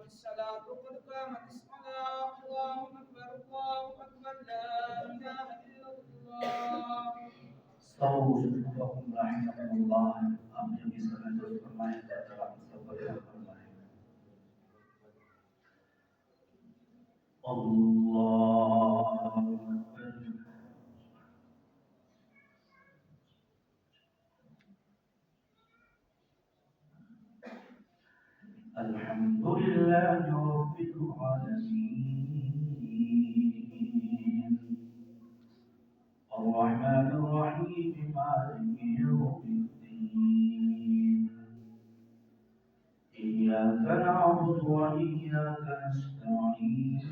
الصلاة قد قامت الصلاة الله أكبر الله أكبر لا إله إلا الله. استووا صفوفكم رحمكم الله. आप जब इस समय दुरुस्त फरमाएं तो अल्लाह हम सबको रहम फरमाए। अल्लाह अकबर। अल्हम्दुलिल्लाहि रब्बिल आलमीन अर्रहमानिर रहीम मालिकि यौमिद्दीन إياك نعبد وإياك نستعين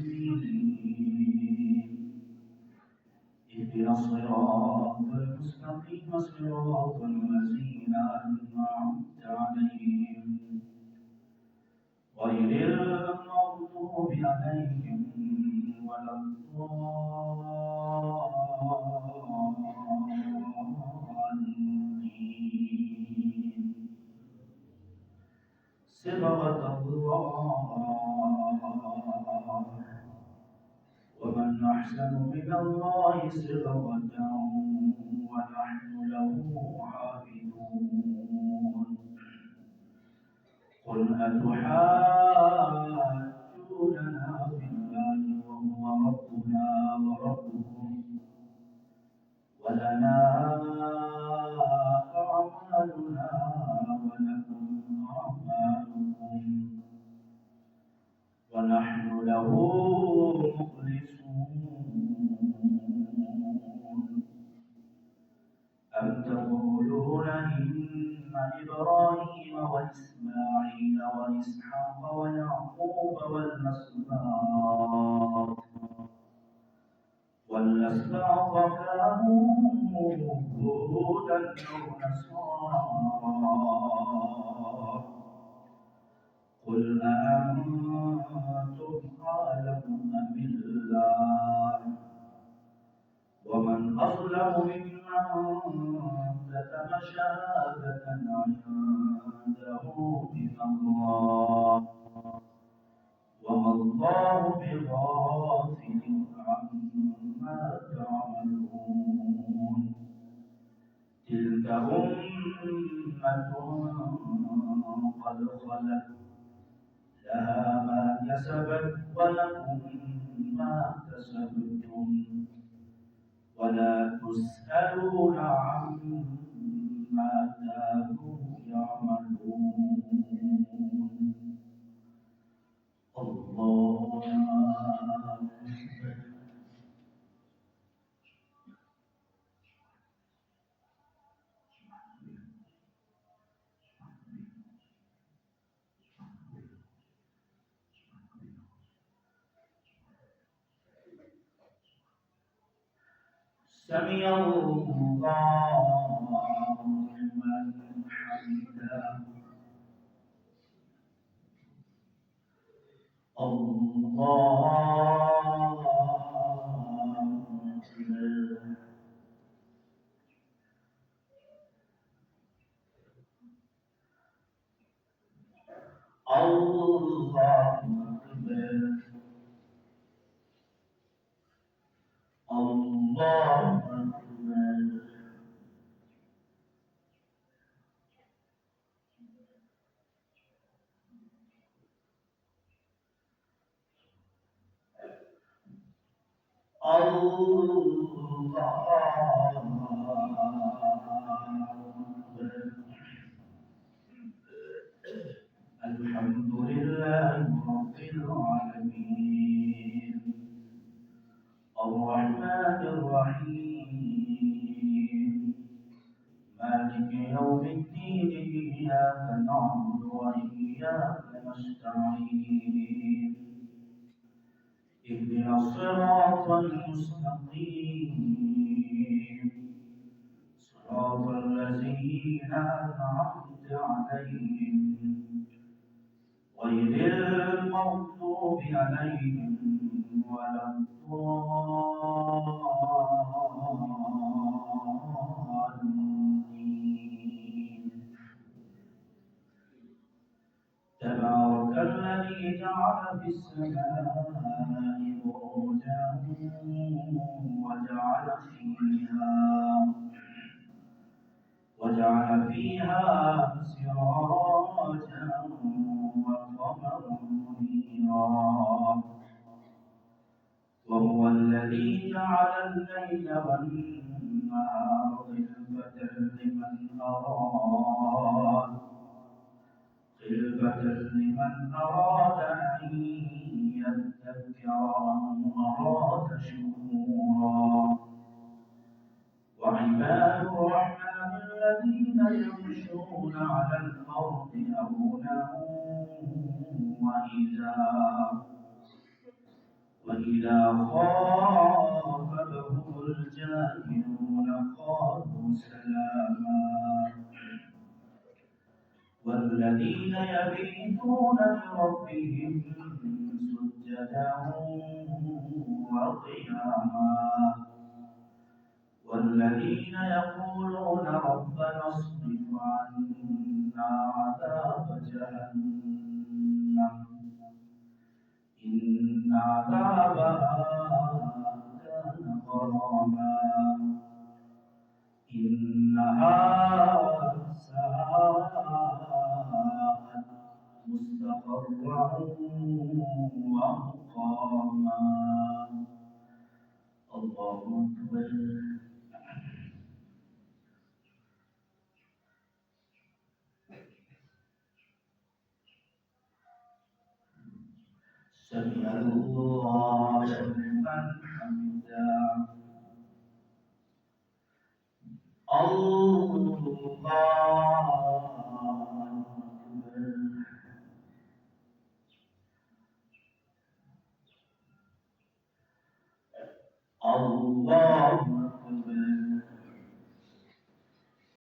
اهدنا الصراط المستقيم صراط الذين أنعمت عليهم غير المغضوب عليهم ولا الضالين. صبغة الله ومن أحسن من الله صبغة ونحن له عابدون. قل أتحاجوننا في الله وهو ربنا وربكم ولنا أعمالنا ولكم أعمالكم ونحن له مخلصون. أم تقولون إن إبراهيم وإسماعيل وإسحاق ويعقوب والأسباط كانوا هودا أو نصارى قل أأنتم أعلم أم الله ومن أظلم ممن كتم شهادة عنده من الله وما الله بغافل عما تعملون. تلك أمة قد خلت لها ما كسبت ولكم ما كسبتم ولا تسألون عما كانوا يعملون. الله سمع الله لمن حمده. الله أكبر. الله أكبر. الله أكبر. الحمد لله رب العالمين الرحمن الرحيم مالك يوم الدين إياك نعبد وإياك نستعين اهدنا الصراط المستقيم صراط الذين أنعمت عليهم غير المغضوب عليهم ولا الضالين. تبارك الذي جعل في السماء بروجا وجعل فيها سراجا وقمرا منيرا وهو الذي جعل الليل والنهار خلفة لمن أراد أن يذكر أو أراد شكورا وعباد الرحمن الذين يمشون على الأرض هونا وإذا خاطبهم الجاهلون قالوا سلاما والذين يبيتون لربهم سجدا وقياما والذين يقولون ربنا اصرف عنا عذاب جهنم إن عذابها كان غراما إنها ساءت مستقرا ومقاما الله أكبر سمع الله لمن حمده الله أكبر الله